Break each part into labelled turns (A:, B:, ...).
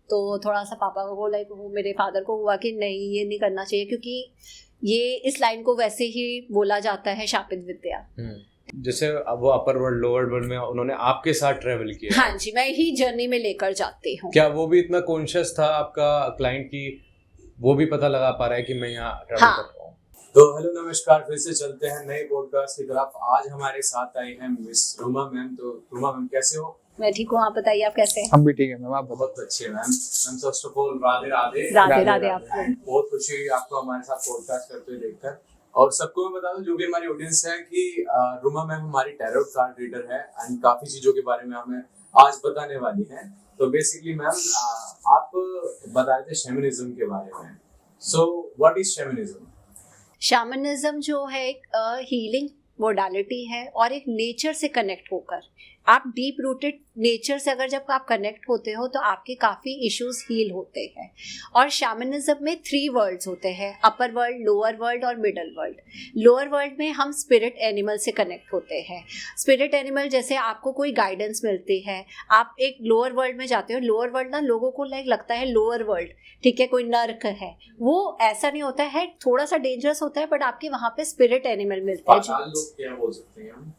A: तो थोड़ा सा पापा को लाइक वो मेरे फादर को हुआ कि नहीं ये नहीं करना चाहिए, क्योंकि ये इस लाइन को वैसे ही बोला जाता है शापित विद्या।
B: जैसे अब वो अपर वर्ल्ड लोअर वर्ल्ड में उन्होंने आपके साथ ट्रेवल किया।
A: हाँ जी, मैं ही जर्नी में लेकर जाती हूँ।
B: क्या वो भी इतना कॉन्शियस था आपका क्लाइंट की वो भी पता लगा पा रहा है कि मैं यहाँ ट्रैवल कर रहा हूँ? तो हेलो नमस्कार, फिर से चलते हैं नए पॉडकास्ट की तरफ। आज हमारे साथ आई हैं मिस रुमा मैम। तो रुमा मैम कैसे हो?
A: मैं ठीक हूँ, आप बताइए आप कैसे हैं?
C: हम भी ठीक है मैम, आप
B: बहुत अच्छे हैं ma'am. First of all Radhe Radhe.
A: Radhe Radhe आपको।
B: बहुत खुशी हुई आपको हमारे साथ पॉडकास्ट करते हुए देखकर। और सबको मैं बता दूं जो भी हमारी ऑडियंस है कि रुमा मैम हमारी टैरोट कार्ड रीडर है एंड काफी चीजों के बारे में हमें आज बताने वाली हैं। तो बेसिकली मैम आप बता रहे थे शैमनिज्म के बारे में। So what is शैमनिज्म?
A: शैमनिज्म जो है एक हीलिंग मोडालिटी है और एक नेचर से कनेक्ट होकर, आप डीप रूटेड नेचर से अगर जब आप कनेक्ट होते हो तो आपके काफ़ी इश्यूज हील होते हैं। और शैमनिज्म में 3 वर्ल्ड्स होते हैं, अपर वर्ल्ड, लोअर वर्ल्ड और मिडल वर्ल्ड। लोअर वर्ल्ड में हम स्पिरिट एनिमल से कनेक्ट होते हैं। स्पिरिट एनिमल जैसे आपको कोई गाइडेंस मिलती है, आप एक लोअर वर्ल्ड में जाते हो। लोअर वर्ल्ड ना लोगों को लाइक लगता है लोअर वर्ल्ड, ठीक है, कोई नर्क है, वो ऐसा नहीं होता है, थोड़ा सा डेंजरस होता है, बट आपके वहाँ पे स्पिरिट एनिमल मिलते हैं।
B: लोग क्या बोल सकते हैं हम?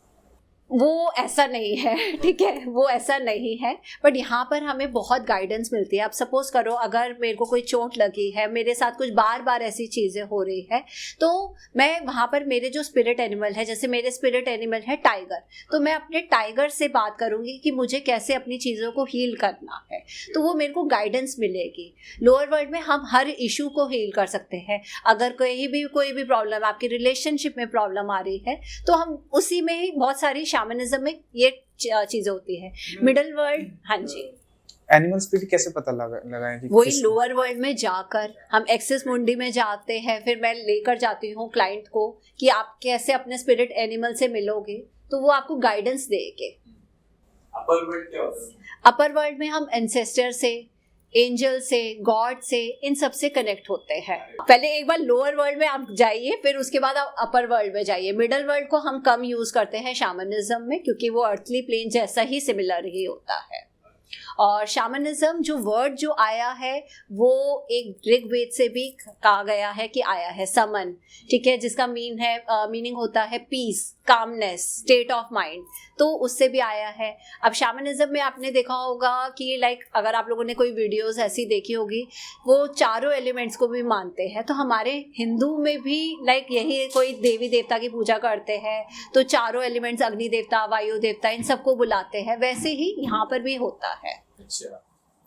A: वो ऐसा नहीं है, ठीक है, वो ऐसा नहीं है, बट यहाँ पर हमें बहुत गाइडेंस मिलती है। अब सपोज करो अगर मेरे को कोई चोट लगी है, मेरे साथ कुछ बार बार ऐसी चीज़ें हो रही है, तो मैं वहाँ पर मेरे जो स्पिरिट एनिमल है, जैसे मेरे स्पिरिट एनिमल है टाइगर, तो मैं अपने टाइगर से बात करूँगी कि मुझे कैसे अपनी चीज़ों को हील करना है, तो वो मेरे को गाइडेंस मिलेगी। लोअर वर्ल्ड में हम हर इशू को हील कर सकते हैं। अगर कोई भी प्रॉब्लम, आपकी रिलेशनशिप में प्रॉब्लम आ रही है, तो हम उसी में ही बहुत सारी शैमनिज्म में ये चीजें होती है। मिडल वर्ल्ड, हाँ जी,
C: एनिमल स्पिरिट कैसे पता लगाएं कि
A: वही लोअर वर्ल्ड में जाकर हम एक्सेस मुंडी में जाते हैं, फिर मैं लेकर जाती हूँ क्लाइंट को कि आप कैसे अपने स्पिरिट एनिमल से मिलोगे, तो वो आपको गाइडेंस देंगे।
B: अपर वर्ल्ड क्या होता है?
A: अपर वर्ल्ड में हम एंसेस्टर से, एंजल से, गॉड से, इन सब से कनेक्ट होते हैं। पहले एक बार लोअर वर्ल्ड में आप जाइए, फिर उसके बाद आप अपर वर्ल्ड में जाइए। मिडल वर्ल्ड को हम कम यूज करते हैं शैमनिज्म में, क्योंकि वो अर्थली प्लेन जैसा ही सिमिलर ही होता है। और शैमनिज्म जो वर्ड जो आया है वो एक ऋग्वेद से भी कहा गया है कि आया है, समन, ठीक है, जिसका मीनिंग होता है peace, calmness, state of mind, तो उससे भी आया है। अब शैमनिज्म में आपने देखा होगा कि लाइक अगर आप लोगों ने कोई वीडियोस ऐसी देखी होगी, वो चारों एलिमेंट्स को भी मानते हैं। तो हमारे हिंदू में भी लाइक यही कोई देवी देवता की पूजा करते हैं, तो चारों एलिमेंट्स, अग्नि देवता, वायु देवता, इन सबको बुलाते हैं। वैसे ही यहाँ पर भी होता है।
B: अच्छा,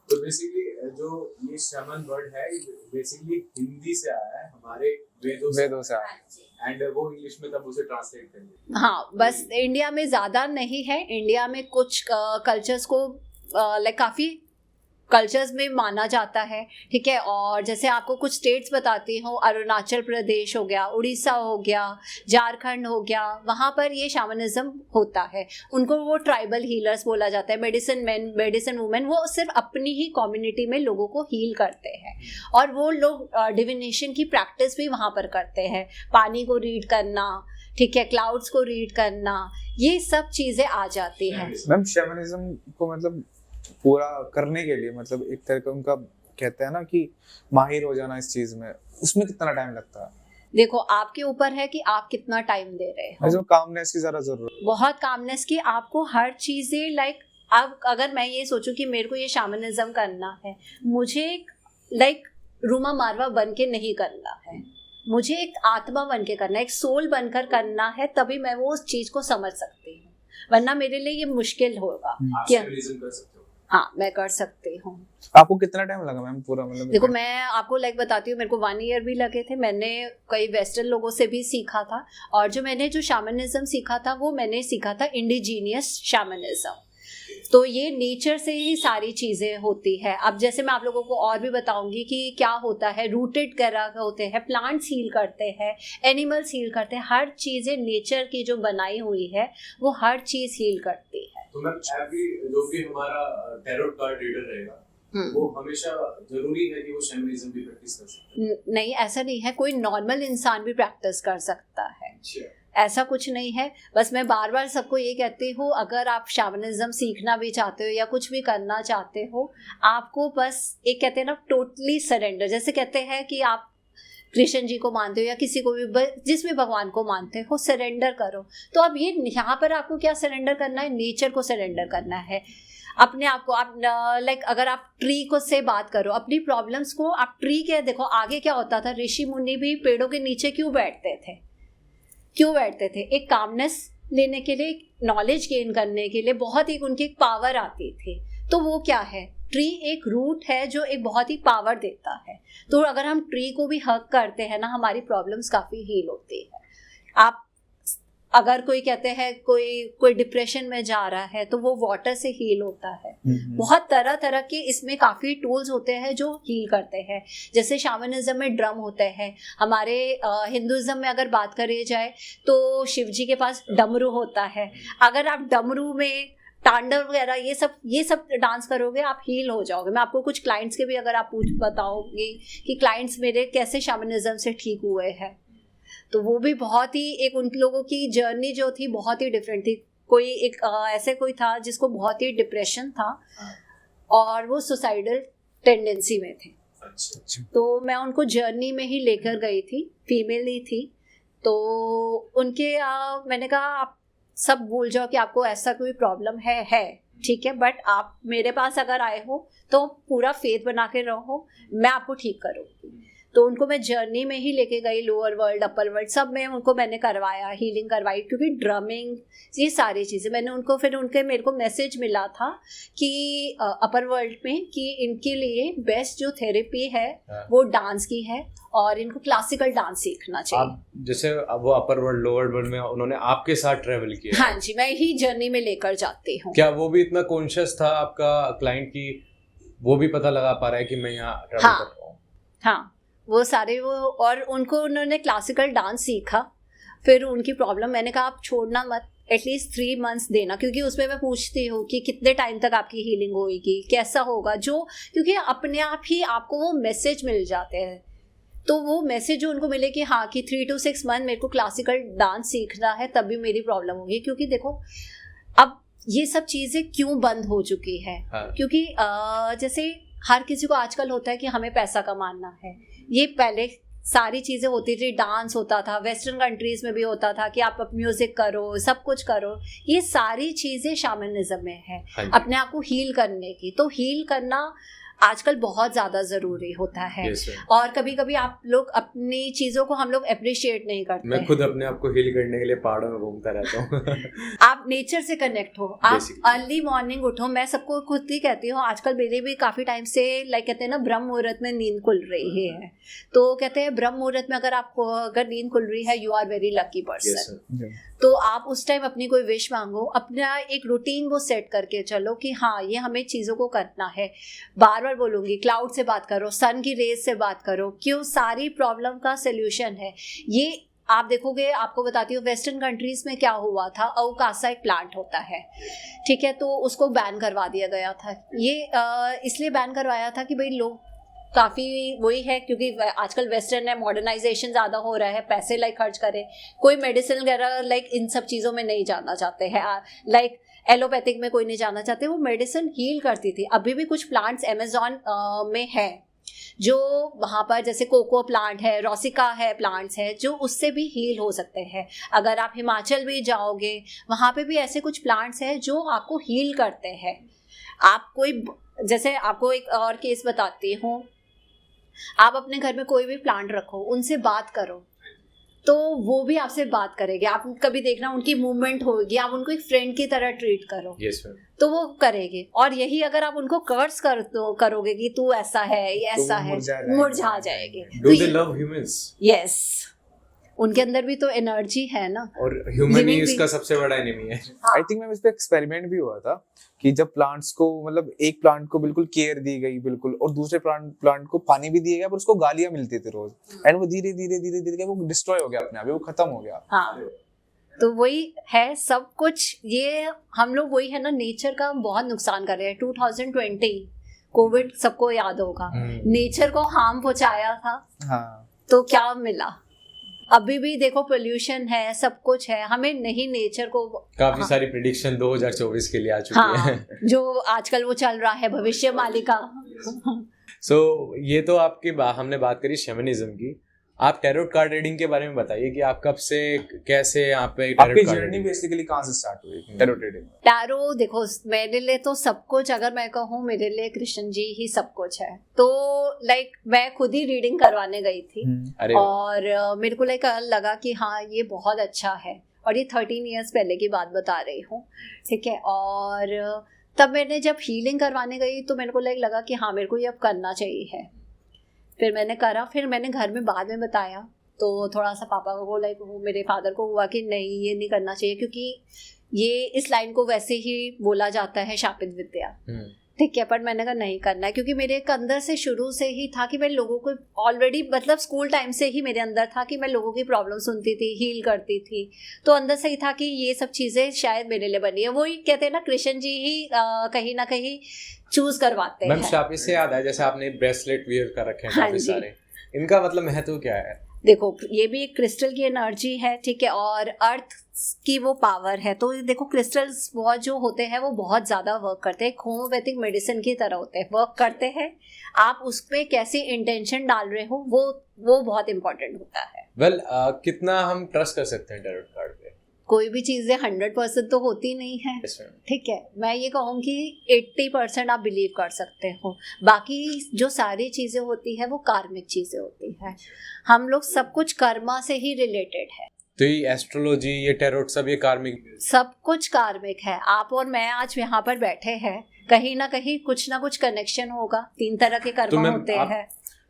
B: तो बेसिकली जो ये शैमन वर्ड है बेसिकली हिंदी से आया है, हमारे वेदों से आया है, एंड वो इंग्लिश में तब उसे ट्रांसलेट कर दिया।
A: हाँ, बस इंडिया में ज़्यादा नहीं है। इंडिया में कुछ कल्चर्स को लाइक काफ़ी कल्चर्स में माना जाता है, ठीक है। और जैसे आपको कुछ स्टेट्स बताती हूँ, अरुणाचल प्रदेश हो गया, उड़ीसा हो गया, झारखंड हो गया, वहाँ पर ये शैमनिज्म होता है। उनको वो ट्राइबल हीलर्स बोला जाता है, मेडिसिन मैन, मेडिसिन वुमेन, वो सिर्फ अपनी ही कम्युनिटी में लोगों को हील करते हैं। और वो लोग डिविनेशन की प्रैक्टिस भी वहाँ पर करते हैं, पानी को रीड करना, ठीक है, क्लाउड्स को रीड करना, ये सब चीज़ें आ जाती हैं।
C: मैम शैमनिज्म को मतलब पूरा करने के लिए मतलब एक तरह का उनका कहते हैं ना कि माहिर हो जाना इस चीज में, उसमें कितना टाइम लगता है?
A: देखो आपके ऊपर है कि आप कितना टाइम दे रहे हो।
C: जो कामनेस की ज़रा जरूरत,
A: बहुत कामनेस की, आपको हर चीज़ें लाइक, अब अगर मैं ये सोचूं कि मेरे को ये शैमनिज्म करना है, मुझे लाइक रुमा मारवा बन के नहीं करना है, मुझे एक आत्मा बन के करना है, एक सोल बनकर करना है, तभी मैं वो उस चीज़ को समझ सकती हूँ, वरना मेरे लिए ये मुश्किल होगा। क्या हाँ, मैं कर सकती हूँ।
C: आपको कितना टाइम लगा मैम पूरा? मतलब
A: देखो मैं आपको लाइक बताती हूँ, मेरे को 1 ईयर भी लगे थे। मैंने कई वेस्टर्न लोगों से भी सीखा था, और जो शैमनिज्म सीखा था वो मैंने सीखा था इंडिजीनियस शैमनिज्म। तो ये नेचर से ही सारी चीज़ें होती है। अब जैसे मैं आप लोगों को और भी बताऊंगी कि क्या होता है, रूटेड ग्रह होते हैं, प्लांट्स हील करते हैं, एनिमल्स हील करते हैं, हर चीज़ें नेचर की जो बनाई हुई है वो हर चीज़ हील करती है।
B: तो मैम जो भी हमारा टैरोट कार्ड रीडर रहेगा वो हमेशा जरूरी है कि वो शैमनिज्म भी प्रैक्टिस कर सकता है?
A: नहीं, ऐसा नहीं है, कोई नॉर्मल इंसान भी प्रैक्टिस कर सकता है। ऐसा कुछ नहीं है। बस मैं बार बार सबको ये कहती हूँ, अगर आप शैमनिज्म सीखना भी चाहते हो या कुछ भी करना चाहते हो, आपको बस एक कहते हैं ना टोटली सरेंडर, जैसे कहते हैं कि आप कृष्ण जी को मानते हो या किसी को भी, जिस भी भगवान को मानते हो, सरेंडर करो। तो अब ये यहाँ पर आपको क्या सरेंडर करना है, नेचर को सरेंडर करना है, अपने आप को। आप लाइक अगर आप ट्री को से बात करो, अपनी प्रॉब्लम्स को आप ट्री के, देखो आगे क्या होता था, ऋषि मुनि भी पेड़ों के नीचे क्यों बैठते थे, एक कामनेस लेने के लिए, नॉलेज गेन करने के लिए, बहुत ही उनकी एक पावर आती थी। तो वो क्या है, ट्री एक रूट है जो एक बहुत ही पावर देता है। तो अगर हम ट्री को भी हग करते हैं ना, हमारी प्रॉब्लम्स काफ़ी हील होती है। आप अगर कोई कहते हैं कोई डिप्रेशन में जा रहा है तो वो वाटर से हील होता है। बहुत तरह तरह के इसमें काफ़ी टूल्स होते हैं जो हील करते हैं। जैसे शैमनिज्म में ड्रम होते हैं, हमारे हिंदुइज्म में अगर बात करी जाए तो शिव जी के पास डमरू होता है। अगर आप डमरू में तांडव वगैरह ये सब डांस करोगे, आप हील हो जाओगे। मैं आपको कुछ क्लाइंट्स के भी अगर आप बताओगे कि क्लाइंट्स मेरे कैसे शैमनिज्म से ठीक हुए हैं, तो वो भी बहुत ही एक उन लोगों की जर्नी जो थी बहुत ही डिफरेंट थी। कोई एक ऐसे कोई था जिसको बहुत ही डिप्रेशन था और वो सुसाइडल टेंडेंसी में थे। तो मैं उनको जर्नी में ही लेकर गई थी, फीमेल ही थी। तो उनके मैंने कहा आप सब भूल जाओ कि आपको ऐसा कोई प्रॉब्लम है ठीक है, बट आप मेरे पास अगर आए हो तो पूरा फेथ बना के रहो, मैं आपको ठीक करूँगी। तो उनको मैं जर्नी में ही लेके गई, लोअर वर्ल्ड अपर वर्ल्ड सब में उनको मैंने करवाया, हीलिंग करवाई, क्योंकि ड्रमिंग ये सारी चीज़ें मैंने उनको, फिर मेरे को मैसेज मिला था कि अपर वर्ल्ड में कि इनके लिए बेस्ट जो थेरेपी है वो डांस की है और इनको क्लासिकल डांस सीखना चाहिए।
D: आप जैसे अब वो अपर वर्ल्ड लोअर वर्ल्ड में उन्होंने आपके साथ ट्रेवल किया?
A: हाँ जी, मैं ही जर्नी में लेकर जाती हूँ।
D: क्या वो भी इतना कॉन्शियस था आपका क्लाइंट की वो भी पता लगा पा रहा है कि मैं यहाँ ट्रैवल कर रहा हूँ?
A: हाँ, वो सारे वो, और उन्होंने क्लासिकल डांस सीखा। फिर उनकी प्रॉब्लम, मैंने कहा आप छोड़ना मत, एटलीस्ट 3 months देना, क्योंकि उसमें मैं पूछती हूँ कि कितने टाइम तक आपकी हीलिंग होगी, कैसा होगा, जो क्योंकि अपने आप ही आपको वो मैसेज मिल जाते हैं। तो वो मैसेज जो उनको मिले कि हाँ कि 3 to 6 months मेरे को क्लासिकल डांस सीखना है, तभी मेरी प्रॉब्लम होगी। क्योंकि देखो अब ये सब चीज़ें क्यों बंद हो चुकी है, क्योंकि जैसे हर किसी को आजकल होता है कि हमें पैसा कमाना है। ये पहले सारी चीज़ें होती थी, डांस होता था, वेस्टर्न कंट्रीज़ में भी होता था कि आप म्यूज़िक करो, सब कुछ करो। ये सारी चीज़ें शैमनिज्म में है, अपने आप को हील करने की। तो हील करना आजकल बहुत ज़्यादा ज़रूरी होता है। और कभी कभी आप लोग अपनी चीज़ों को हम लोग अप्रिशिएट नहीं करते।
D: मैं खुद अपने आप को हील करने के लिए पहाड़ों में घूमता रहता हूँ।
A: आप नेचर से कनेक्ट हो, आप अर्ली मॉर्निंग उठो। मैं सबको खुद ही कहती हूँ, आजकल मेरे भी काफ़ी टाइम से लाइक कहते हैं ना ब्रह्म मुहूर्त में नींद खुल रही है, तो कहते हैं ब्रह्म मुहूर्त में अगर नींद खुल रही है, you are very lucky person. तो आप उस टाइम अपनी कोई विश मांगो, अपना एक रूटीन वो सेट करके चलो कि हाँ ये हमें चीज़ों को करना है। बार बार बोलूँगी, क्लाउड से बात करो, सन की रेज से बात करो, क्यों सारी प्रॉब्लम का सोल्यूशन है ये। आप देखोगे, आपको बताती हूँ वेस्टर्न कंट्रीज़ में क्या हुआ था। अवकाशा एक प्लांट होता है, ठीक है, तो उसको बैन करवा दिया गया था। ये इसलिए बैन करवाया था कि भाई लोग काफ़ी वही है, क्योंकि आजकल वेस्टर्न है, मॉडर्नाइजेशन ज़्यादा हो रहा है, पैसे लाइक खर्च करें, कोई मेडिसिन वगैरह लाइक इन सब चीज़ों में नहीं जाना चाहते हैं, लाइक एलोपैथिक में कोई नहीं जाना चाहते। वो मेडिसिन हील करती थी। अभी भी कुछ प्लांट्स अमेज़ॉन में है जो वहाँ पर, जैसे कोको प्लांट है, रोसिका है, प्लांट्स है जो उससे भी हील हो सकते हैं। अगर आप हिमाचल भी जाओगे, वहाँ पे भी ऐसे कुछ प्लांट्स हैं जो आपको हील करते हैं। आप कोई, जैसे आपको एक और केस बताती हूँ, आप अपने घर में कोई भी प्लांट रखो, उनसे बात करो, तो वो भी आपसे बात करेंगे। आप कभी देखना उनकी मूवमेंट होगी, आप उनको एक फ्रेंड की तरह ट्रीट करो, तो वो करेंगे। और यही अगर आप उनको कर्स करोगे कि तू ऐसा है, ये ऐसा है, मुरझा जाएंगे।
D: Do they love humans?
A: Yes, उनके अंदर भी तो एनर्जी है ना,
D: और ह्यूमन ही उसका सबसे बड़ा एनिमी है।
C: आई थिंक मैम इस पे एक्सपेरिमेंट भी हुआ था कि जब प्लांट्स को, मतलब एक प्लांट को बिल्कुल केयर दी गई बिल्कुल, और दूसरे प्लांट को पानी भी दिया गया, पर उसको गालियां मिलती थी रोज, एंड वो धीरे धीरे वो डिस्ट्रॉय हो गया अपने आप, वो खत्म हो गया।
A: हाँ, तो वही है सब कुछ। ये हम लोग वही है ना, नेचर का बहुत नुकसान कर रहे हैं। 2020 कोविड सबको याद होगा, नेचर को हार्म पहुंचाया था।
C: हाँ,
A: तो क्या मिला, अभी भी देखो पोल्यूशन है, सब कुछ है, हमें नहीं नेचर को
D: काफी सारी प्रिडिक्शन 2024 के लिए आ चुकी
A: हाँ,
D: है।
A: जो आजकल वो चल रहा है भविष्य मालिका।
D: सो ये तो हमने बात करी शैमनिज्म की। आप टैरोट कार्ड रीडिंग के बारे में बताइए कि आप कब से कैसे यहाँ पे
C: आपकी
D: tarot card
C: journey
D: reading.
C: Basically कहाँ से स्टार्ट हुई टैरोट रीडिंग?
A: टैरो देखो मेरे लिए तो सब कुछ, अगर मैं कहूँ मेरे लिए कृष्ण जी ही सब कुछ है। तो लाइक मैं खुद ही रीडिंग करवाने गई थी
D: अरे वाह।
A: और मेरे को लाइक लगा कि हाँ ये बहुत अच्छा है, और ये 13 इयर्स पहले की बात बता रही हूँ, ठीक है। और तब मैंने जब हीलिंग करवाने गई तो मेरे को लाइक लगा कि हाँ मेरे को ये अब करना चाहिए है। फिर मैंने करा, फिर मैंने घर में बाद में बताया तो थोड़ा सा पापा को लाइक वो मेरे फादर को हुआ कि नहीं ये नहीं करना चाहिए, क्योंकि ये इस लाइन को वैसे ही बोला जाता है शापित विद्या, ठीक है। पर मैंने कहा नहीं करना है, क्योंकि मेरे एक अंदर से शुरू से ही था कि मैं लोगों को ऑलरेडी मतलब स्कूल टाइम से ही मेरे अंदर था कि मैं लोगों की प्रॉब्लम सुनती थी, हील करती थी। तो अंदर से ही था कि ये सब चीज़ें शायद मेरे लिए बनी है। वही कहते हैं ना कृष्ण जी ही कहीं ना कहीं चूज करवाते हैं।
D: मैम शापित से याद है, जैसे आपने ब्रेसलेट वियर कर रखे हैं
A: हाँ
D: काफी
A: जी।
D: सारे, इनका मतलब महत्व क्या है?
A: देखो ये भी एक क्रिस्टल की एनर्जी है, ठीक है, और अर्थ की वो पावर है। तो देखो क्रिस्टल्स बहुत जो होते हैं वो बहुत ज़्यादा वर्क करते हैं, होम्योपैथिक मेडिसिन की तरह होते हैं, वर्क करते हैं। आप उसमें कैसे इंटेंशन डाल रहे हो वो बहुत इंपॉर्टेंट होता है।
D: वेल कितना हम ट्रस्ट कर सकते हैं टैरोट कार्ड पे?
A: कोई भी चीज़ें 100% तो होती नहीं है,
D: Yes, ma'am.
A: ठीक है। मैं ये कहूँगी 80% आप बिलीव कर सकते हो, बाकी जो सारी चीज़ें होती है वो कार्मिक चीज़ें होती है। हम लोग सब कुछ कर्मा से ही रिलेटेड है।
D: तो ये एस्ट्रोलॉजी, ये टैरोट, सब ये कार्मिक?
A: सब कुछ कार्मिक है। आप और मैं आज यहाँ पर बैठे हैं, कहीं ना कहीं कुछ ना कुछ कनेक्शन होगा। 3 तरह के कर्म
D: मैम,
A: होते हैं।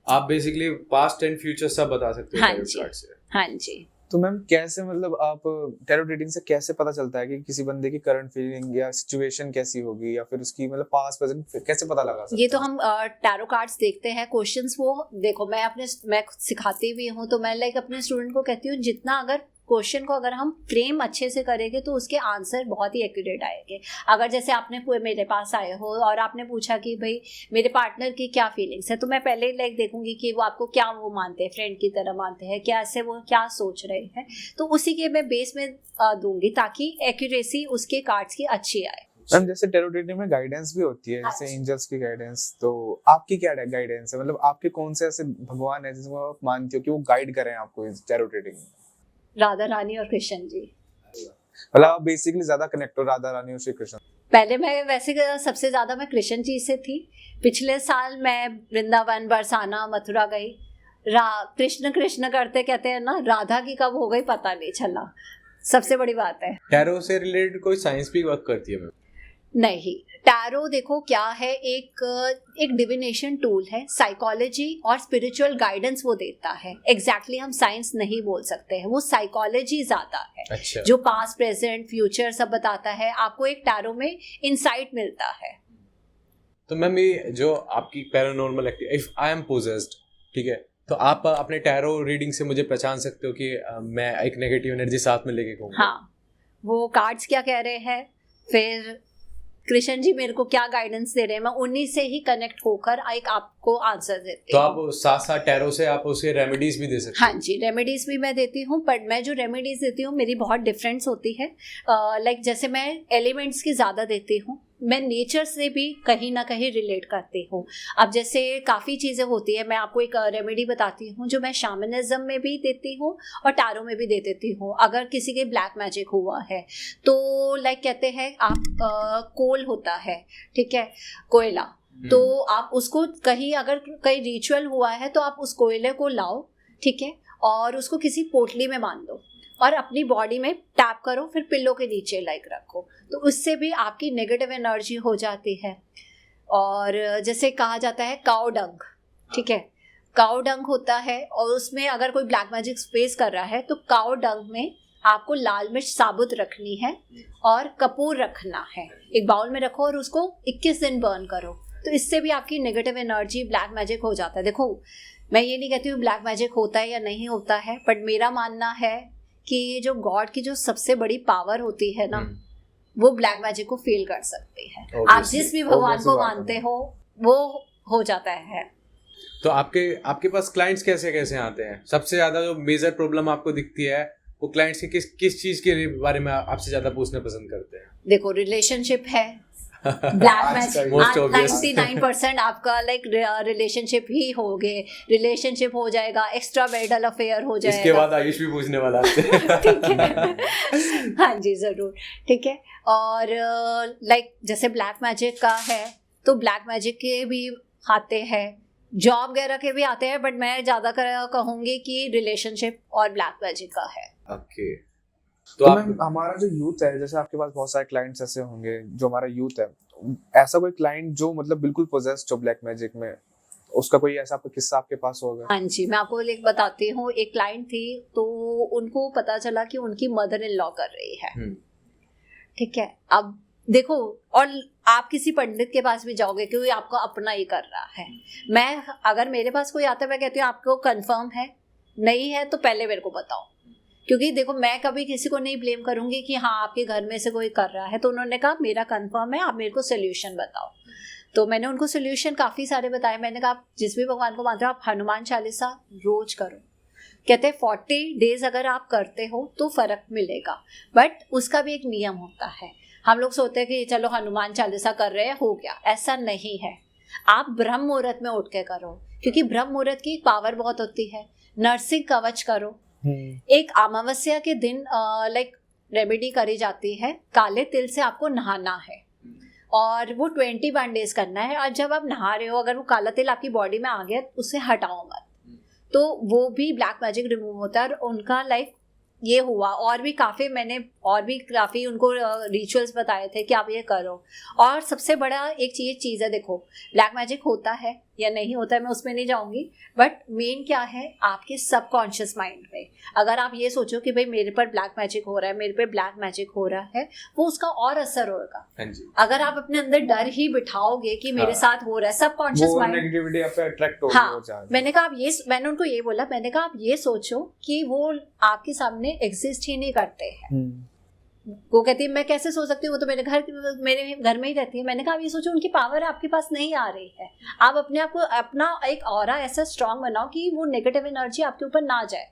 D: आप बेसिकली पास्ट एंड फ्यूचर सब बता सकते हो
A: हाँ
D: टैरोट
A: जी।
D: कार्ड से।
A: हाँ जी।
C: तो मैम कैसे मतलब आप टैरोट रीडिंग से कैसे पता चलता है कि किसी बंदे की करंट फीलिंग या सिचुएशन कैसी होगी, या फिर उसकी मतलब पास्ट प्रेजेंट कैसे पता लगा सकते हैं?
A: ये तो हम टैरो कार्ड्स देखते हैं, क्वेश्चंस वो देखो मैं सिखाती भी हूँ, तो मैं लाइक अपने स्टूडेंट को कहती हूँ जितना अगर क्वेश्चन को अगर हम फ्रेम अच्छे से करेंगे तो उसके आंसर बहुत ही एक्यूरेट आएंगे। अगर जैसे आपने मेरे पास आए हो और आपने पूछा कि भाई मेरे पार्टनर की क्या फीलिंग्स है, तो मैं पहले लाइक देखूंगी कि वो आपको क्या वो मानते हैं, फ्रेंड की तरह मानते हैं, क्या ऐसे वो क्या सोच रहे हैं, तो उसी के मैं बेस में दूंगी ताकि एक्यूरेसी उसके कार्ड्स की अच्छी आए।
C: मैम जैसे टैरोट रीडिंग में गाइडेंस भी होती है, जैसे एंजल्स की गाइडेंस, तो आपकी क्या गाइडेंस है? मतलब आपके कौन से ऐसे भगवान है जिसको आप मानती हो कि वो गाइड करें आपको इस टैरोट रीडिंग में?
A: राधा रानी और कृष्ण जी।
C: मतलब आप बेसिकली ज्यादा कनेक्ट हो राधा रानी और श्री कृष्ण?
A: पहले मैं वैसे सबसे ज्यादा मैं कृष्ण जी से थी। पिछले साल मैं वृंदावन, बरसाना, मथुरा गई। कृष्ण कृष्ण करते कहते हैं ना, राधा की कब हो गई पता नहीं चला। सबसे बड़ी बात है।
D: टैरो से रिलेटेड कोई साइंस भी वर्क करती है मैम?
A: नहीं, टैरो देखो क्या है, एक डिविनेशन टूल है, साइकोलॉजी और स्पिरिचुअल गाइडेंस वो देता है। एग्जैक्टली हम साइंस नहीं बोल सकते हैं, वो साइकोलॉजी ज्यादा है।
D: अच्छा।
A: जो पास्ट, प्रेजेंट, फ्यूचर सब बताता है। आपको एक टैरो में इंसाइट मिलता है।
D: तो मैम ये जो आपकी paranormal activity, if I am possessed, ठीक है, तो आप अपने टैरो रीडिंग से मुझे पहचान सकते हो कि मैं एक नेगेटिव एनर्जी साथ में लेके घूमूंगा?
A: हाँ, वो कार्ड्स क्या कह रहे हैं, फिर कृष्ण जी मेरे को क्या गाइडेंस दे रहे हैं, मैं उन्हीं से ही कनेक्ट होकर एक आपको आंसर देती
D: तो
A: हूँ।
D: आप साथ साथ टैरो से आप उसे रेमेडीज भी दे सकते हो?
A: हाँ जी, रेमेडीज भी मैं देती हूँ, बट मैं जो रेमेडीज देती हूँ मेरी बहुत डिफरेंस होती है। लाइक जैसे मैं एलिमेंट्स की ज़्यादा देती हूँ, मैं नेचर से भी कहीं ना कहीं रिलेट करती हूँ। अब जैसे काफ़ी चीज़ें होती है, मैं आपको एक रेमेडी बताती हूँ जो मैं शामनिज्म में भी देती हूँ और टैरो में भी दे देती हूँ। अगर किसी के ब्लैक मैजिक हुआ है तो लाइक कहते हैं आप कोल होता है, ठीक है, कोयला, तो आप उसको कहीं अगर कहीं रिचुअल हुआ है तो आप उस कोयले को लाओ, ठीक है, और उसको किसी पोटली में बांध दो और अपनी बॉडी में टैप करो, फिर पिल्लो के नीचे लाइक रखो, तो उससे भी आपकी नेगेटिव एनर्जी हो जाती है। और जैसे कहा जाता है काऊ डंग, ठीक है, काऊ डंग होता है और उसमें अगर कोई ब्लैक मैजिक फेस कर रहा है तो काऊ डंग में आपको लाल मिर्च साबुत रखनी है और कपूर रखना है, एक बाउल में रखो और उसको 21 दिन बर्न करो, तो इससे भी आपकी नेगेटिव एनर्जी, ब्लैक मैजिक हो जाता है। देखो मैं ये नहीं कहती हूँ ब्लैक मैजिक होता है या नहीं होता है, बट मेरा मानना है कि जो गॉड की जो सबसे बड़ी पावर होती है ना, वो ब्लैक मैजिक को फील कर सकती है। आप जिस भी भगवान को मानते हो वो हो जाता है।
D: तो आपके पास क्लाइंट्स कैसे कैसे आते हैं? सबसे ज्यादा जो मेजर प्रॉब्लम आपको दिखती है वो क्लाइंट्स की किस चीज के बारे में आपसे ज्यादा पूछना पसंद करते हैं?
A: देखो, रिलेशनशिप है, ब्लैक मैच,
D: Most obvious.
A: 99% आपका लाइक रिलेशनशिप ही हो गए, रिलेशनशिप हो जाएगा, एक्स्ट्रा मैरिटल अफेयर हो जाएगा।
D: इसके बाद आयुष भी पूछने वाला है।
A: ठीक है, हाँ जी जरूर, ठीक है। और लाइक जैसे ब्लैक मैजिक का है तो ब्लैक मैजिक के भी आते हैं, जॉब वगैरह के भी आते हैं, बट मैं ज्यादा कहूंगी कि रिलेशनशिप और ब्लैक मैजिक का है।
D: ओके,
C: तो मैम हमारा जो यूथ है, जैसे आपके पास बहुत सारे क्लाइंट्स ऐसे होंगे जो हमारा यूथ है, ऐसा कोई क्लाइंट जो मतलब बिल्कुल पोजेस्ड हो ब्लैक मैजिक में, उसका कोई ऐसा किस्सा आपके पास होगा?
A: हाँ जी, मैं आपको एक बताती हूँ। एक क्लाइंट थी, तो उनको पता चला कि उनकी मदर इन लॉ कर रही है, ठीक है। अब देखो, और आप किसी पंडित के पास भी जाओगे क्योंकि आपको अपना ही कर रहा है। मैं अगर मेरे पास कोई आता है, मैं कहती हूँ आपको कंफर्म है, नहीं है तो पहले मेरे को बताओ, क्योंकि देखो मैं कभी किसी को नहीं ब्लेम करूंगी कि हाँ आपके घर में से कोई कर रहा है। तो उन्होंने कहा मेरा कंफर्म है, आप मेरे को सोल्यूशन बताओ। तो मैंने उनको सोल्यूशन काफ़ी सारे बताए। मैंने कहा आप जिस भी भगवान को मानते हो, आप हनुमान चालीसा रोज करो। कहते हैं 40 डेज अगर आप करते हो तो फर्क मिलेगा, बट उसका भी एक नियम होता है। हम लोग सोचते हैं कि चलो हनुमान चालीसा कर रहे हैं, हो गया, ऐसा नहीं है। आप ब्रह्म मुहूर्त में उठ के करो, क्योंकि ब्रह्म मुहूर्त की पावर बहुत होती है। नरसिंह कवच करो। एक अमावस्या के दिन लाइक रेमेडी करी जाती है, काले तिल से आपको नहाना है और वो 21 डेज करना है। और जब आप नहा रहे हो, अगर वो काला तिल आपकी बॉडी में आ गया उसे हटाओ मत, तो वो भी ब्लैक मैजिक रिमूव होता है। और उनका लाइफ ये हुआ। और भी काफ़ी उनको रिचुअल्स बताए थे कि आप ये करो। और सबसे बड़ा एक चीज़ है, देखो ब्लैक मैजिक होता है या नहीं होता है मैं उसमें नहीं जाऊंगी, बट मेन क्या है आपके सबकॉन्शियस माइंड में। अगर आप ये सोचो कि भाई मेरे पर ब्लैक मैजिक हो रहा है, मेरे पर ब्लैक मैजिक हो रहा है, वो उसका और असर होगा। अगर आप अपने अंदर डर ही बिठाओगे कि मेरे साथ हो रहा है, सबकॉन्शियस माइंड
C: नेगेटिविटी आप पे अट्रैक्ट होगी।
A: हाँ, मैंने उनको ये बोला, मैंने कहा आप ये सोचो कि वो आपके सामने एग्जिस्ट ही नहीं करते हैं। वो कहती है मैं कैसे सोच सकती हूँ, वो तो मेरे घर में ही रहती है। मैंने कहा आप ये सोचो उनकी पावर आपके पास नहीं आ रही है। आप अपने आप को अपना एक ऑरा ऐसा स्ट्रांग बनाओ कि वो नेगेटिव एनर्जी आपके ऊपर ना जाए।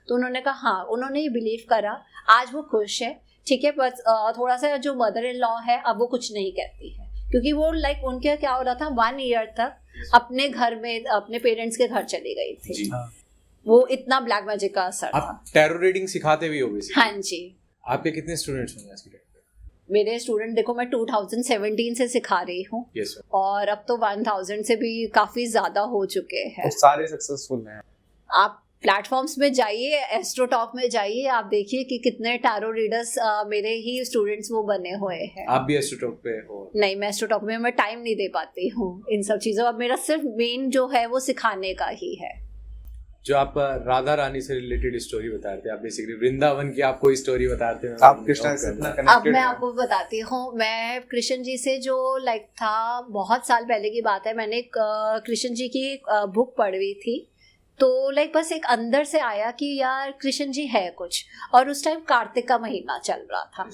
A: तो उन्होंने कहा हाँ, उन्होंने ये बिलीव करा। आज वो खुश है, ठीक है। बस थोड़ा सा जो मदर इन लॉ है, अब वो कुछ नहीं कहती है, क्योंकि वो लाइक उनके क्या हो रहा था, 1 ईयर तक अपने घर में अपने पेरेंट्स के घर चली गई थी। वो इतना ब्लैक मैजिक का असर था।
D: आप टैरो रीडिंग सिखाते भी हो?
A: हाँ जी।
D: आपके कितने स्टूडेंट्स होंगे आज की डेट पे?
A: मेरे स्टूडेंट देखो, मैं 2017 से सिखा रही हूँ।
D: yes,
A: और अब तो 1000 से भी काफी ज्यादा हो चुके हैं।
C: सारे सक्सेसफुल हैं।
A: आप प्लेटफॉर्म्स में जाइए, एस्ट्रोटॉक में जाइए, आप देखिए कि कितने टैरो रीडर्स मेरे ही स्टूडेंट्स वो बने हुए हैं।
D: आप भी एस्ट्रोटॉक पे हो?
A: नहीं, मैं एस्ट्रोटॉक में मैं टाइम नहीं दे पाती हूँ इन सब चीजों। अब मेरा सिर्फ मेन जो है वो सिखाने का ही है।
D: जो आप राधा रानी से रिलेटेड स्टोरी बता रहे थे, आप बेसिकली वृंदावन की आप कोई स्टोरी बता रहे थे।
C: आप कृष्ण से इतना कनेक्टेड?
A: अब मैं आपको बताती हूँ। मैं कृष्ण जी से जो लाइक था, बहुत साल पहले की बात है, मैंने कृष्ण जी की बुक पढ़ी थी। तो लाइक बस एक अंदर से आया कि यार कृष्ण जी है कुछ। और उस टाइम कार्तिक का महीना चल रहा था,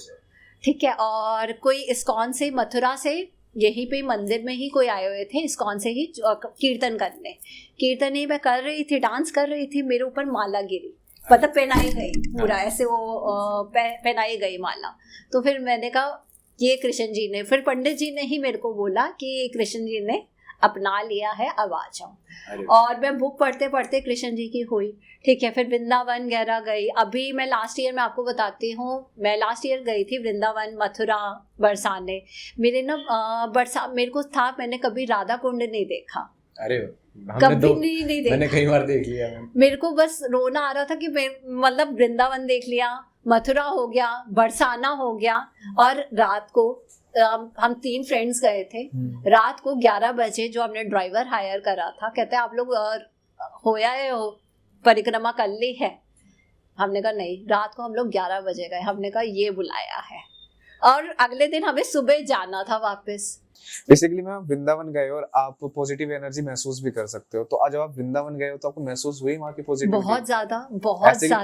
A: ठीक है। और कोई इस्कॉन से, मथुरा से, यहीं पे मंदिर में ही कोई आए हुए थे इस्कॉन से ही कीर्तन करने। कीर्तन ही मैं कर रही थी, डांस कर रही थी, मेरे ऊपर माला गिरी, मतलब पहनाई गई पूरा ऐसे, वो पहनाई गई माला। तो फिर मैंने कहा ये कृष्ण जी ने, फिर पंडित जी ने ही मेरे को बोला कि कृष्ण जी ने अपना लिया है, अब आ जाओ। और मैं बुक पढ़ते पढ़ते कृष्ण जी की हुई, ठीक है। फिर वृंदावन वगैरह गई। अभी मैं लास्ट ईयर में आपको बताती हूँ, मैं लास्ट ईयर गई थी वृंदावन, मथुरा, बरसाने। मेरे मेरे को था, मैंने कभी राधा कुंड नहीं देखा।
D: अरे
A: कभी नहीं देखा,
D: मैंने कई बार देख लिया।
A: मेरे को बस रोना आ रहा था कि मतलब वृंदावन देख लिया, मथुरा हो गया, बरसाना हो गया। और रात को हम 3 फ्रेंड्स गए थे। रात को 11 बजे जो हमने ड्राइवर हायर करा था, कहते हैं आप लोग होया है, परिक्रमा कर ली है? हमने कहा नहीं। रात को हम लोग 11 बजे गए। हमने कहा ये बुलाया है। और अगले दिन हमें सुबह जाना था वापस।
C: बेसिकली मैम वृंदावन गए और आप पॉजिटिव एनर्जी महसूस भी कर सकते हो, तो आज जब आप वृंदावन गए हो तो आपको महसूस हुई वहाँ की पॉजिटिविटी?
A: बहुत ज्यादा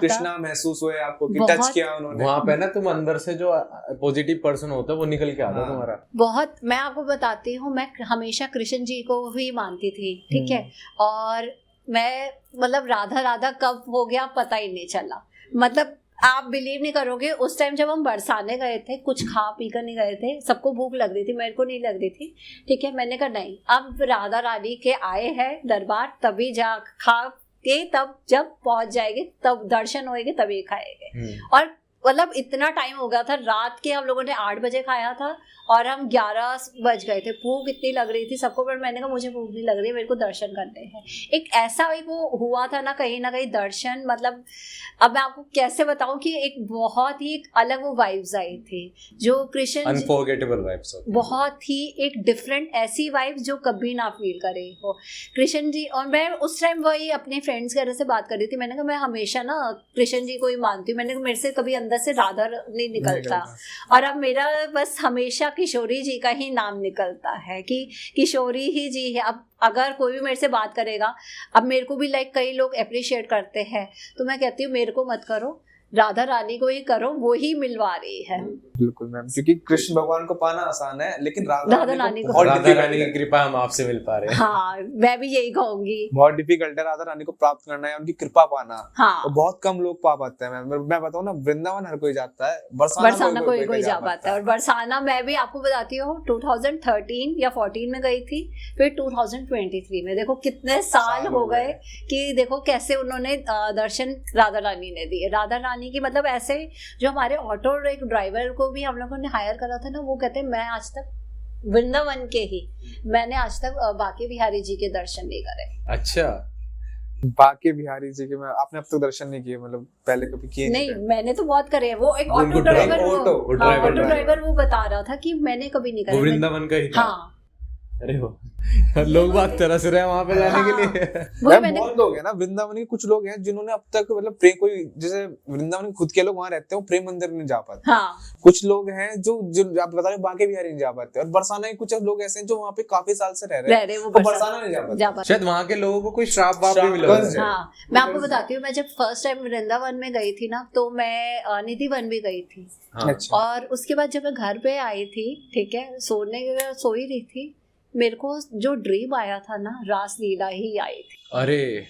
C: कृष्णा महसूस हुए आपको कि टच किया उन्होंने
D: वहाँ पे ना, तुम अंदर से जो पॉजिटिव पर्सन होता है वो निकल के आता है तुम्हारा।
A: बहुत। मैं आपको बताती हूँ, मैं हमेशा कृष्ण जी को ही मानती थी, ठीक है, और मैं मतलब राधा राधा कब हो गया पता ही नहीं चला। मतलब आप बिलीव नहीं करोगे, उस टाइम जब हम बरसाने गए थे, कुछ खा पी कर नहीं गए थे, सबको भूख लग रही थी, मेरे को नहीं लग रही थी, ठीक है, मैंने कहा नहीं, अब राधा रानी के आए हैं दरबार, तभी जा खा के, तब जब पहुंच जाएंगे तब दर्शन होएंगे तभी खाएंगे। और मतलब इतना टाइम हो गया था, रात के हम लोगों ने 8 बजे खाया था और हम 11 बज गए थे, भूख इतनी लग रही थी सबको, पर मैंने कहा मुझे भूख नहीं लग रही है, मेरे को दर्शन करने हैं। एक ऐसा एक वो हुआ था ना कहीं दर्शन, मतलब अब मैं आपको कैसे बताऊं कि एक बहुत ही एक अलग वो वाइब्स आई थी जो कृष्ण,
D: अनफॉरगेटेबल वाइब्स,
A: बहुत ही एक डिफरेंट ऐसी वाइब्स जो कभी ना फील करे हो कृष्ण जी। और मैं उस टाइम वही अपने फ्रेंड्स वगैरह से बात कर रही थी, मैंने कहा मैं हमेशा ना कृष्ण जी को ही मानती हूँ, मैंने कहा मेरे से कभी अंदर से राधा नहीं निकलता, और अब मेरा बस हमेशा किशोरी जी का ही नाम निकलता है कि किशोरी ही जी है। अब अगर कोई भी मेरे से बात करेगा, अब मेरे को भी लाइक कई लोग अप्रिशिएट करते हैं, तो मैं कहती हूँ मेरे को मत करो, राधा रानी को ही करो, वो ही मिलवा रही है।
C: बिल्कुल मैम, क्योंकि कृष्ण भगवान को पाना आसान है, लेकिन राधा रानी को
D: राधा रानी की कृपा हम आपसे मिल पा रहे हैं।
A: हाँ, मैं भी यही कहूंगी,
C: बहुत डिफिकल्ट है राधा रानी को प्राप्त करना है, उनकी कृपा पाना।
A: हाँ,
C: और बहुत कम लोग पा पाते हैं। मैं बताऊँ ना, वृंदावन हर कोई जाता है,
A: बरसाना कोई जा पाता है। और बरसाना मैं भी आपको बताती हूँ 2013 या 14 में गई थी, फिर 2023 में, देखो कितने साल हो गए कि देखो कैसे उन्होंने दर्शन राधा रानी ने दिए। राधा रानी की मतलब ऐसे, जो हमारे ऑटो एक ड्राइवर को भी हम लोगों ने हायर करा था ना, वो कहते हैं मैं आज तक वृंदावन के ही, मैंने आज तक बांके बिहारी जी के दर्शन नहीं करे।
D: अच्छा,
C: बांके बिहारी जी के आपने अब तक दर्शन नहीं किए? मतलब पहले कभी किए
A: नहीं? मैंने तो बहुत करे हैं। वो एक ऑटो ड्राइवर वो बता रहा था कि मैंने कभी नहीं करे।
D: वृंदावन का ही था।
A: हाँ,
D: अरे वो लोग बात तरस रहे हैं वहां पे जाने के लिए।
C: बहुत लोग हैं ना वृंदावन के, कुछ लोग हैं जिन्होंने अब तक मतलब प्रेम, कोई जैसे वृंदावन के खुद के लोग वहां रहते हैं, वो प्रेम मंदिर नहीं जा पाते।
A: हाँ,
C: कुछ लोग हैं जो आप बता रहे बांके बिहारी नहीं जा पाते, और बरसाना के कुछ लोग ऐसे हैं जो वहाँ पे काफी साल से रह रहे हैं, वो बरसाना नहीं जा पाते।
D: शायद वहाँ के लोगों को कोई श्राप वाप भी मिला है।
A: हाँ, मैं आपको बताती हूँ, मैं जब फर्स्ट टाइम वृंदावन में गई थी ना, तो मैं निधि वन भी गई थी। और उसके बाद जब मैं घर पे आई थी, ठीक है, सो ही रही थी, मेरे को जो ड्रीम आया था ना, रास लीला ही आई थी।
D: अरे,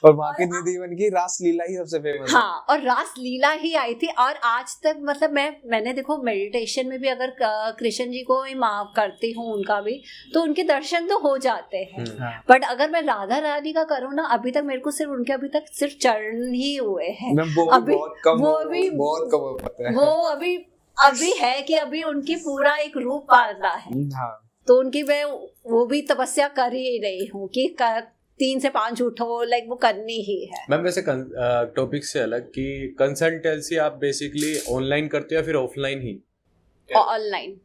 C: और वहाँ की निधि वन की रास लीला ही सबसे फेमस है।
A: हाँ, और रास लीला ही आई थी। और आज तक मतलब मैंने देखो मेडिटेशन में भी अगर कृष्ण जी को ही माफ करती हूँ उनका भी, तो उनके दर्शन तो हो जाते हैं। बट अगर मैं राधा रानी का करूँ ना, अभी तक मेरे को सिर्फ उनके अभी तक सिर्फ चरण ही हुए हैं।
C: अभी बहुत कम
A: वो अभी है कि अभी उनकी पूरा एक रूप पालना है।
C: हाँ,
A: तो उनकी मैं वो भी तपस्या कर ही रही हूँ कि 3 से 5 उठो, लाइक वो करनी ही है।
D: मैम वैसे टॉपिक से अलग कि कंसल्टेंसी आप बेसिकली ऑनलाइन करते हो या फिर ऑफलाइन ही? ऑनलाइन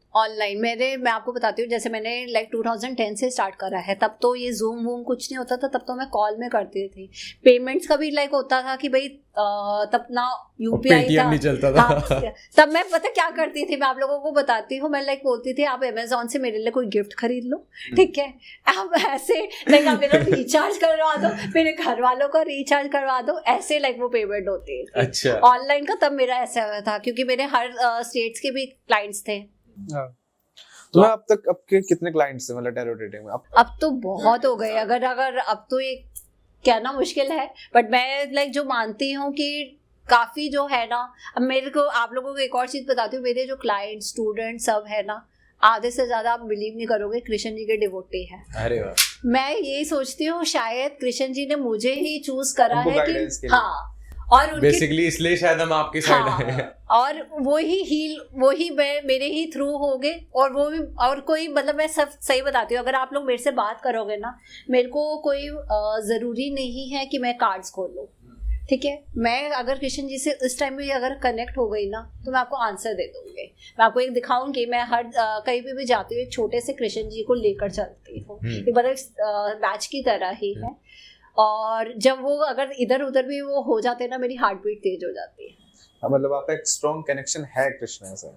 A: मैं आपको बताती हूँ, जैसे मैंने लाइक 2010 से स्टार्ट करा है, तब तो ये जूम वूम कुछ नहीं होता था, तब तो मैं कॉल में करती थी। पेमेंट्स का भी लाइक होता था कि भाई तब ना यूपीआई था,
D: नहीं चलता था।
A: हाँ, तब मैं पता क्या करती थी, मैं आप लोगों को बताती हूँ, मैं लाइक बोलती थी आप अमेजोन से मेरे लिए कोई गिफ्ट खरीद लो, ठीक है, आप ऐसे लाइक आप मेरा रिचार्ज करवा दो, मेरे घर वालों का रिचार्ज करवा दो, ऐसे लाइक वो पेमेंट होती है।
D: अच्छा,
A: ऑनलाइन का तब मेरा ऐसा था, क्योंकि मेरे हर स्टेट्स के भी क्लाइंट्स थे।
C: तो अब तक आपके कितने क्लाइंट्स हैं मतलब टैरो रीडिंग में?
A: अब तो बहुत हो गए, अगर अब तो ये कहना मुश्किल है, बट मैं लाइक जो मानती हूँ कि काफी जो है ना, अब मेरे को आप लोगों को एक और चीज बताती हूँ, मेरे जो क्लाइंट स्टूडेंट सब है ना, आधे से ज्यादा आप बिलीव नहीं करोगे कृष्ण जी के डिवोटी है।
D: अरे वाह,
A: मैं यही सोचती हूँ शायद कृष्ण जी ने मुझे ही चूज करा है कि हाँ, और
D: बेसिकली इसलिए शायद हम आपकी साइड आए हैं।
A: और वो ही मेरे ही थ्रू होगे, और वो भी, और कोई मतलब मैं सब सही बताती हूँ, अगर आप लोग मेरे से बात करोगे ना, मेरे को कोई जरूरी नहीं है कि मैं कार्ड्स खोलूं, ठीक है, मैं अगर कृष्ण जी से इस टाइम में अगर कनेक्ट हो गई ना, तो मैं आपको आंसर दे दूंगी। मैं आपको एक दिखाऊंगी, मैं हर कहीं भी जाती हूँ एक छोटे से कृष्ण जी को लेकर चलती हूँ, ये मतलब बैच की तरह ही है। और जब वो अगर इधर उधर भी वो हो जाते हैं ना, मेरी हार्ट बीट तेज हो जाती है।
C: मतलब आपका एक स्ट्रॉन्ग कनेक्शन है कृष्ण से?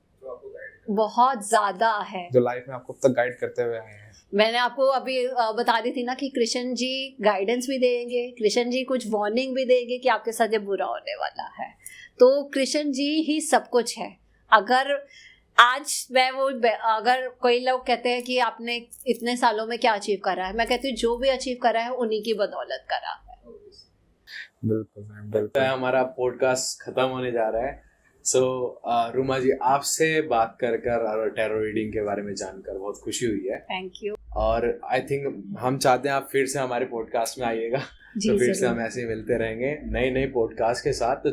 A: बहुत ज्यादा है।
C: जो लाइफ में आपको अब तक गाइड करते हुए आए हैं।
A: मैंने आपको अभी बता दी थी ना कि कृष्ण जी गाइडेंस भी देंगे, कृष्ण जी कुछ वार्निंग भी देंगे कि आपके साथ ये बुरा होने वाला है। तो कृष्ण जी ही सब कुछ है। अगर आज मैं वो, अगर कोई लोग कहते हैं कि आपने इतने सालों में क्या अचीव करा है, मैं कहती हूँ जो भी अचीव करा है उन्हीं की बदौलत करा है।
C: बिल्कुल
D: लगता है हमारा पॉडकास्ट खत्म होने जा रहा है। सो रुमा जी, आपसे बात कर और टैरो रीडिंग के बारे में जानकर बहुत खुशी हुई है।
A: Thank you.
D: और आई थिंक हम चाहते हैं आप फिर से हमारे पॉडकास्ट में आइएगा, तो फिर से हम ऐसे ही मिलते रहेंगे नए पॉडकास्ट के साथ। तो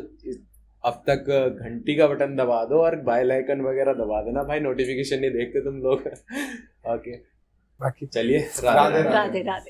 D: अब तक घंटी का बटन दबा दो और बेल आइकन वगैरह दबा देना भाई, नोटिफिकेशन नहीं देखते तुम लोग। ओके,
C: बाकी
D: चलिए,
C: राधे
A: राधे राधे।